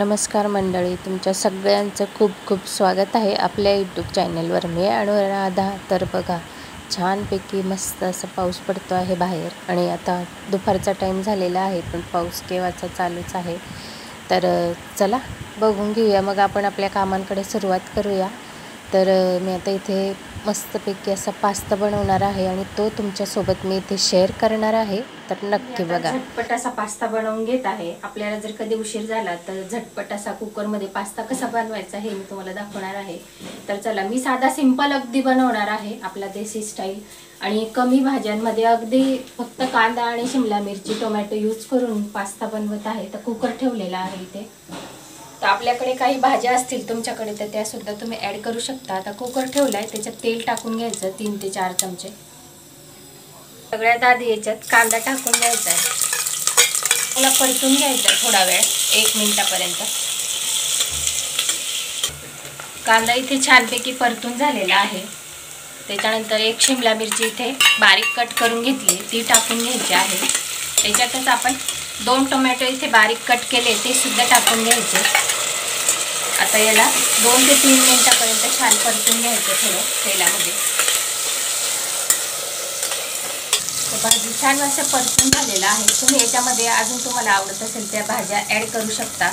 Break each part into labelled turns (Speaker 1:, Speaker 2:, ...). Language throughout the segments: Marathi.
Speaker 1: नमस्कार मंडळी, तुमच्या सगळ्यांचं खूप खूप स्वागत आहे आपल्या यूट्यूब चॅनलवर. मी अनुराधा. तर बघा, छानपैकी मस्त असं पाऊस पडतो आहे बाहेर आणि आता दुपारचा टाईम झालेला आहे, पण पाऊस केव्हाचा चालूच आहे. तर चला बघून घेऊया, मग आपण आपल्या कामांकडे सुरुवात करूया. तर मी आता इथे मस्तपैकी असा पास्ता बनवणार आहे आणि तो तुमच्यासोबत मी इथे शेअर करणार आहे. तर नक्की बघा.
Speaker 2: झटपट असा पास्ता बनवून घेत आहे. आपल्याला जर कधी उशीर झाला तर झटपट असा कुकरमध्ये पास्ता कसा बनवायचा हे मी तुम्हाला दाखवणार आहे. तर चला, मी साधा सिंपल अगदी बनवणार आहे, आपला देसी स्टाईल आणि कमी भाज्यांमध्ये अगदी फक्त कांदा आणि शिमला मिरची टोमॅटो यूज करून पास्ता बनवत आहे. तर कुकर ठेवलेला आहे इथे. तर आपल्याकडे काही भाज्या असतील तुमच्याकडे तर त्या सुद्धा तुम्ही ऍड करू शकता. आता कुकर ठेवलाय, त्याच्यात तेल टाकून घ्यायचं 3 ते 4 चमचे. सगळ्यात आधी याच्यात कांदा टाकून घ्यायचा आहे, त्याला परतून घ्यायचा थोडा वेळ, 1 मिनिटापर्यंत. कांदा इथे छानपैकी परतून झालेला आहे. त्याच्यानंतर 1 शिमला मिरची इथे बारीक कट करून घेतली, ती टाकून घ्यायची आहे. त्याच्यातच आपण 2 टोमॅटो इथे बारीक कट केले, ते सुद्धा टाकून घ्यायचे. आता याला 2 ते 3 मिनिटापर्यंत छान परतून घ्यायचं थोडं तेलामध्ये. भाजी छान असं परतून झालेलं आहे. तुम्ही याच्यामध्ये अजून तुम्हाला आवडत असेल त्या भाज्या ॲड करू शकता.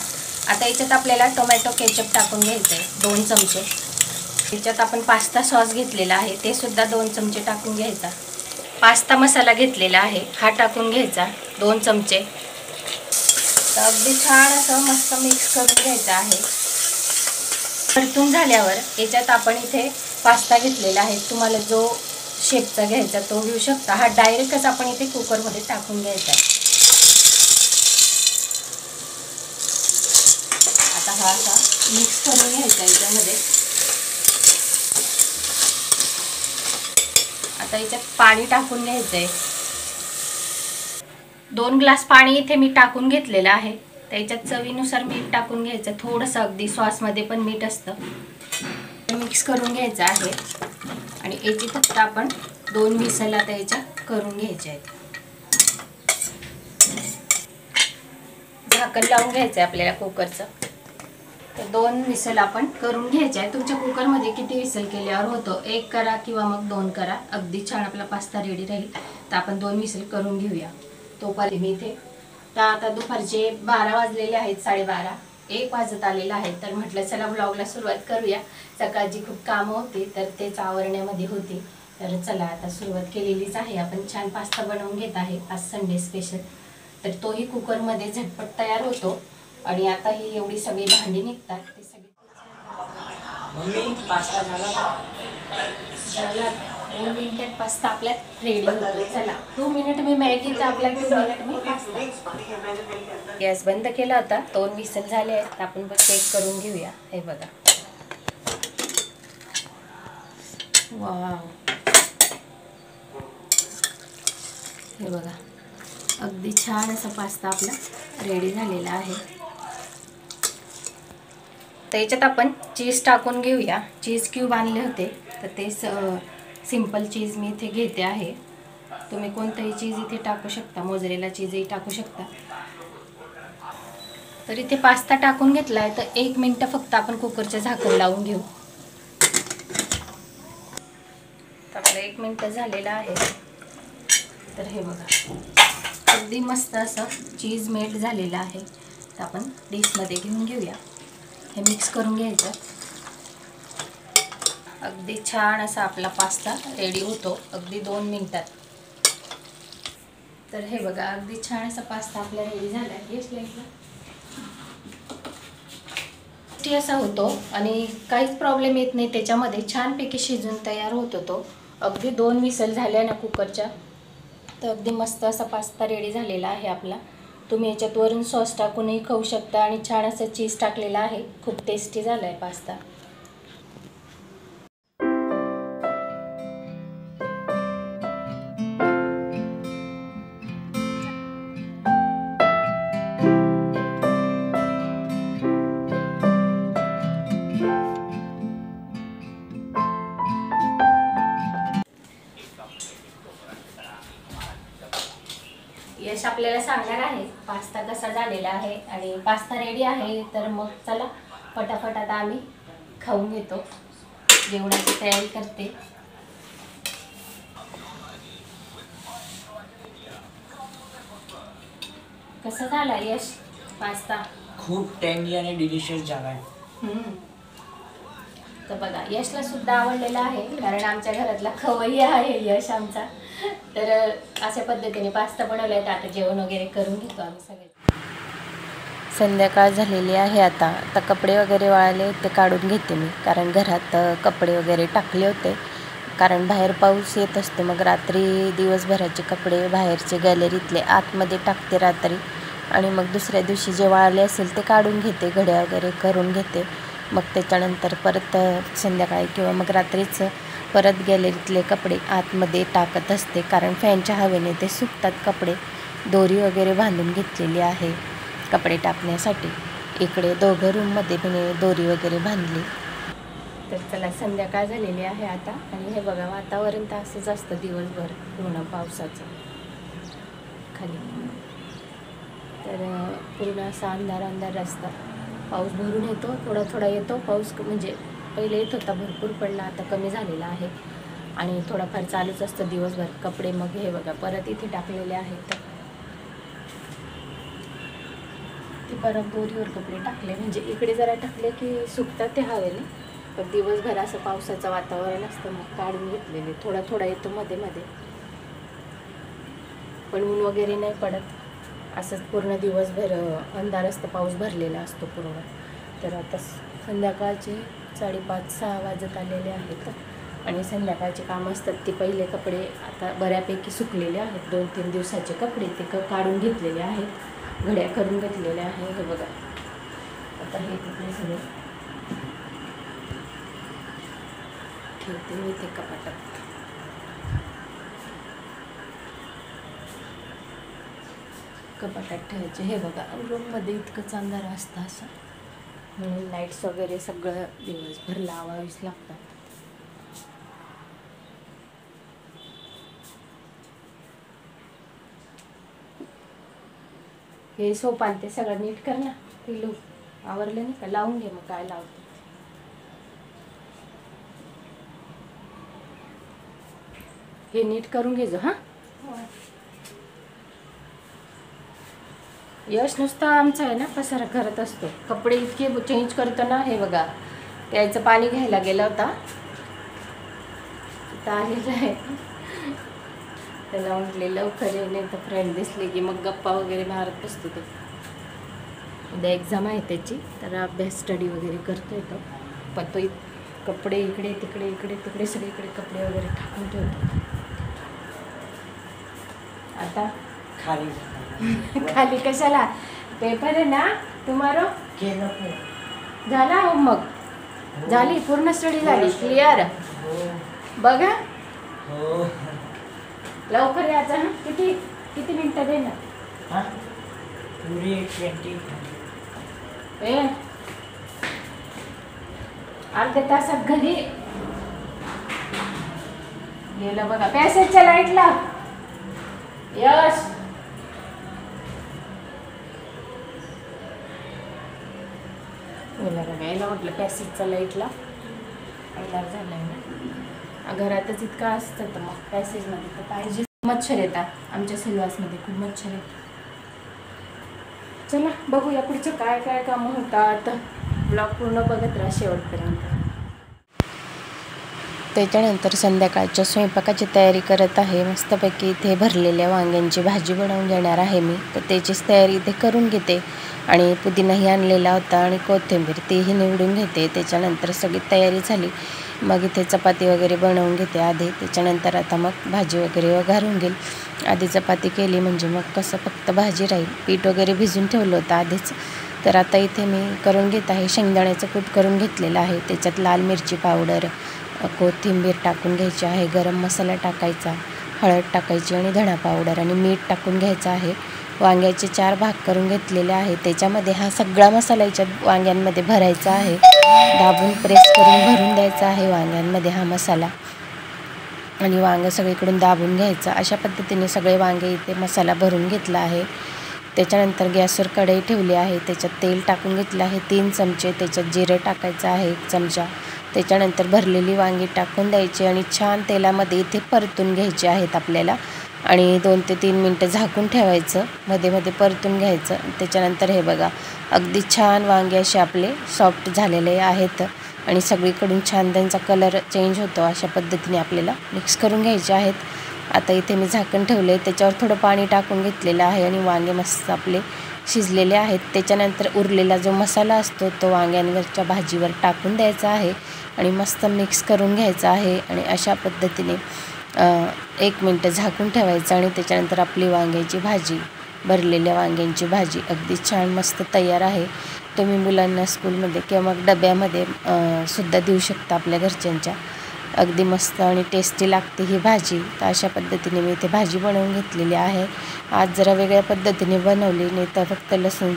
Speaker 2: आता याच्यात आपल्याला टोमॅटो केचप टाकून घ्यायचं आहे 2 चमचे. याच्यात आपण पास्ता सॉस घेतलेला आहे, ते सुद्धा 2 चमचे टाकून घ्यायचा. पास्ता मसाला घेतलेला आहे, हा टाकून घ्यायचा 2 चमचे. तर अगदी छान असं मस्त मिक्स करून घ्यायचं आहे. परतून झाल्यावर याच्यात आपण इथे पास्ता घेतलेला आहे, तुम्हाला जो शेपचा घ्यायचा तो घेऊ शकता. हा डायरेक्टच आपण इथे कुकरमध्ये टाकून घ्यायचा. आता हा असा मिक्स करून घ्यायचा याच्यामध्ये. आता याच्यात पाणी टाकून घ्यायचंय. 2 ग्लास पाणी इथे मी टाकून घेतलेलं आहे. त्याच्यात चवीनुसार मीठ टाकून घ्यायचं, थोडंसं, अगदी सॉसमध्ये पण मीठ असतं. मिक्स करून घ्यायचं आहे आणि याची फक्त आपण 2 विसल आता याच्या करून घ्यायचे आहेत. झाकण लावून घ्यायचं आहे आपल्याला कुकरचं. तर 2 विसल आपण करून घ्यायचे आहे. तुमच्या कुकरमध्ये किती विसल केल्यावर होतो, 1 करा किंवा मग 2 करा, अगदी छान आपला पास्ता रेडी राहील. तर आपण 2 विसल करून घेऊया तोपर्यंत. मी इथे तर आता दुपारचे 12 वाजलेले आहेत, 12:30, 1 वाजत आलेला आहे. तर म्हटलं चला व्लॉगला सुरुवात करूया. सकाळची खूप कामं होती तर तेच आवरण्यामध्ये होती. तर चला आता सुरुवात केलेलीच आहे. आपण छान पास्ता बनवून घेत आहे आज संडे स्पेशल. तर तोही कुकरमध्ये झटपट तयार होतो आणि आता ही एवढी सगळी भांडी निघतात ते सगळे. पास्ता झाला 2 मिनिटात पास्ता आपल्या रेडी होतो. चला 2 मिनिट मी मॅगीचा, आपल्या 2 मिनिट मी पास्ता. गॅस बंद केला होता, 2 विसल झाले आहेत. आपण चेक करून घेऊया. हे बघा, वाव, हे बघा, अगदी छान असा पास्ता आपला रेडी झालेला आहे. तर याच्यात आपण चीज टाकून घेऊया. चीज क्यूब आणले होते तर ते सिंपल चीज मी इथे घेते आहे. तुम्ही कोणतंही चीज इथे टाकू शकता, मोझरेला चीजही टाकू शकता. तर इथे पास्ता टाकून घेतला आहे. तर 1 मिनिट फक्त आपण कुकरचं झाकण लावून घेऊ. तर आपलं 1 मिनिट झालेलं आहे. तर हे बघा, अगदी मस्त असं चीज मेल्ट झालेलं आहे. तर आपण डिशमध्ये घेऊन घेऊया. हे मिक्स करून घ्यायचं. अगदी छान असा आपला पास्ता रेडी होतो अगदी 2 मिनिटात. तर हे बघा, अगदी छान असा पास्ता आपला रेडी झाला आहे. टेस्टी असा होतो आणि काहीच प्रॉब्लेम येत नाही त्याच्यामध्ये. छानपैकी शिजून तयार होतो तो. अगदी 2 विसल झाल्या ना कुकरच्या. तर अगदी मस्त असा पास्ता रेडी झालेला आहे आपला. तुम्ही याच्यात वरून सॉस टाकूनही खाऊ शकता आणि छान असं चीज टाकलेलं आहे. खूप टेस्टी झाला आहे पास्ता. यश आपल्याला सांगणार आहे पास्ता कसा झालेला आहे आणि पास्ता रेडी आहे. तर मग चला फटाफट आता आम्ही खाऊन घेतो. जेवणाची तयारी करते. कसा झाला यश पास्ता?
Speaker 3: खूप टँगी आणि डिलिशियस झाला आहे.
Speaker 2: तर बघा यशला सुद्धा आवडलेला आहे कारण आमच्या घरातला खवय्या आहे यश आमचा. तर अशा पद्धतीने पास्ता बनवलाय. तर आता जेवण वगैरे करून घेतो आम्ही सगळे.
Speaker 1: संध्याकाळ झालेली आहे. आता कपडे वगैरे वाळले ते काढून घेते मी, कारण घरात कपडे वगैरे टाकले होते. कारण बाहेर पाऊस येत असतो, मग रात्री दिवसभराचे कपडे बाहेरचे गॅलरीतले आतमध्ये टाकते रात्री, आणि मग दुसऱ्या दिवशी जे वाळले असेल ते काढून घेते, घड्या वगैरे करून घेते. मग त्याच्यानंतर परत संध्याकाळी किंवा मग रात्रीच परत गॅलरीतले कपडे आतमध्ये टाकत असते, कारण फॅनच्या हवेने ते सुकतात कपडे. दोरी वगैरे बांधून घेतलेली आहे कपडे टाकण्यासाठी. इकडे दोघं रूममध्ये मी दोरी वगैरे बांधली.
Speaker 2: तर चला संध्याकाळ झालेली आहे आता. आणि हे बघा वातावरण तर असंच असतं दिवसभर पूर्ण पावसाचं खाली. तर पूर्ण असा अंधार अंधार रस्ता. पाऊस भरून येतो, थोडा थोडा येतो पाऊस. म्हणजे पहिले येत होता भरपूर, पडला आता कमी झालेला आहे. आणि थोडाफार चालूच असतं दिवसभर. कपडे मग हे बघा परत इथे टाकलेले आहेत. ते परत दोरीवर कपडे टाकले, म्हणजे इकडे जरा टाकले की सुकतात ते हवेने. पण दिवसभर असं पावसाचं वातावरण असतं, मग काढून घेतलेले. थोडा थोडा येतो मध्ये मध्ये, पण ऊन वगैरे नाही पडत. असंच पूर्ण दिवसभर अंधार असतं, पाऊस भरलेला असतो पूर्ण. तर आता संध्याकाळचे 5:30-6 वाजत आलेले आहेत. आणि संध्याकाळचे कामं असतात ते पहिले कपडे आता बऱ्यापैकी सुकलेले आहेत. 2-3 दिवसाचे कपडे ते काढून घेतलेले आहेत, घड्या करून घेतलेल्या आहे. हे बघा आता हे कपडे सगळे ठेवते मी ते कपाटात. कपाटात ठेवायचे. हे बघा रूममध्ये इतकंच अंधार असतं असं, म्हणून लाईट्स वगैरे सगळं दिवसभर लावावीच लागतात. हे सोपान ते सगळं नीट कर ना. ते आवरलं नाही का? लावून घे मग. काय लावते हे नीट करून घे जो. हां यश नुसता आमचा आहे ना पसारा करत असतो. कपडे इतके चेंज करतो ना. हे बघा त्याचं पाणी घ्यायला गेला होता, तिथं आलेलं आहे. त्याला म्हटले लवकर ये, नाही तर फ्रेंड दिसले की मग गप्पा वगैरे मारत बसतो. तो उद्या एक्झाम आहे त्याची, तर अभ्यास स्टडी वगैरे करतोय तो. पण तो कपडे इकडे तिकडे इकडे तिकडे सगळीकडे कपडे वगैरे टाकून ठेवतो. आता खाली कशाला? पेपर आहे ना तुम्हारो. झाला होमवर्क? झाली पूर्ण स्टडी झाली क्लिअर? बघा लवकर यायचं. ना किती किती मिनिटं देणार?
Speaker 3: पुरी 20.
Speaker 2: अर्ध्या तासात घरी गेलं. बघा पॅसेजच्या लाईटला यश. यायला म्हटलं पॅसेजच्या लाईटला अंधार झालाय ना. घरातच इतकं असतं, तर मग पॅसेजमध्ये तर पाहिजे. मच्छर येतात आमच्या सिल्वासमध्ये, खूप मच्छर येतात. चला बघूया पुढचं काय काय कामं होतात. ब्लॉग पूर्ण बघत राहा शेवटपर्यंत.
Speaker 1: त्याच्यानंतर संध्याकाळच्या स्वयंपाकाची तयारी करत आहे. मस्तपैकी इथे भरलेल्या वांग्यांची भाजी बनवून घेणार आहे मी, तर त्याचीच तयारी इथे करून घेते. आणि पुदिनाही आणलेला होता आणि कोथिंबीर तेही निवडून घेते. त्याच्यानंतर सगळी तयारी झाली, मग इथे चपाती वगैरे बनवून घेते आधी. त्याच्यानंतर आता मग भाजी वगैरे वघारून घेईल. आधी चपाती केली म्हणजे मग कसं फक्त भाजी राहील. पीठ वगैरे भिजून ठेवलं होतं आधीच. तर आता इथे मी करून घेत आहे. शेंगदाण्याचं कूट करून घेतलेलं आहे. त्याच्यात लाल मिरची पावडर, कोथिंबीर टाकून घ्यायची आहे, गरम मसाला टाकायचा, हळद टाकायची आणि धणा पावडर आणि मीठ टाकून घ्यायचं आहे. वांग्याचे 4 भाग करून घेतलेले आहे. त्याच्यामध्ये हा सगळा मसाला याच्यात वांग्यांमध्ये भरायचा आहे. दाबून प्रेस करून भरून द्यायचा आहे वांग्यांमध्ये हा मसाला. आणि वांगं सगळीकडून दाबून घ्यायचं. अशा पद्धतीने सगळे वांगे इथे मसाला भरून घेतला आहे. त्याच्यानंतर गॅसवर कढई ठेवली आहे, त्याच्यात तेल टाकून घेतलं आहे 3 चमचे. त्याच्यात जिरं टाकायचं आहे 1 चमचा. त्याच्यानंतर भरलेली वांगी टाकून द्यायची आणि छान तेलामध्ये इथे परतून घ्यायचे आहेत आपल्याला. आणि 2 ते 3 मिनटं झाकून ठेवायचं, मध्ये मध्ये परतून घ्यायचं. त्याच्यानंतर हे बघा अगदी छान वांगे असे आपले सॉफ्ट झालेले आहेत आणि सगळीकडून छान त्यांचा कलर चेंज होतो. अशा पद्धतीने आपल्याला मिक्स करून घ्यायचे आहेत. आता इथे मी झाकण ठेवले, त्याच्यावर थोडं पाणी टाकून घेतलेलं आहे आणि वांगे मस्त आपले शिजलेले आहेत. त्याच्यानंतर उरलेला जो मसाला असतो तो वांग्यांवरच्या भाजीवर टाकून द्यायचा आहे आणि मस्त मिक्स करून घ्यायचा आहे. आणि अशा पद्धतीने 1 मिनटं झाकून ठेवायचं आणि त्याच्यानंतर आपली वांग्याची भाजी, भरलेल्या वांग्यांची भाजी अगदी छान मस्त तयार आहे. तुम्ही मुलांना स्कूलमध्ये किंवा मग डब्यामध्ये सुद्धा देऊ शकता आपल्या घरच्यांच्या. अगदी मस्त आणि टेस्टी लागते ही भाजी. तर अशा पद्धतीने मी इथे भाजी बनवून घेतलेली आहे. आज जरा वेगळ्या पद्धतीने बनवली, नाही तर फक्त लसूण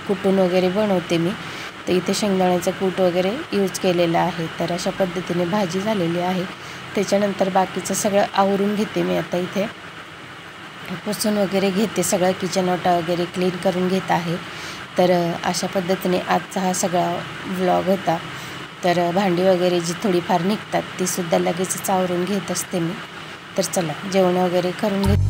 Speaker 1: कुटून वगैरे बनवते मी. तर इथे शेंगदाण्याचं कूट वगैरे यूज केलेलं आहे. तर अशा पद्धतीने भाजी झालेली आहे. त्याच्यानंतर बाकीचं सगळं आवरून घेते मी. आता इथे पुसून वगैरे घेते, सगळं किचन ओटा वगैरे क्लीन करून घेत आहे. तर अशा पद्धतीने आजचा हा सगळा व्लॉग होता. तर भांडी वगैरे जी थोडीफार निघतात तीसुद्धा लगेचच आवरून घेत असते मी. तर चला जेवण वगैरे करून घेते.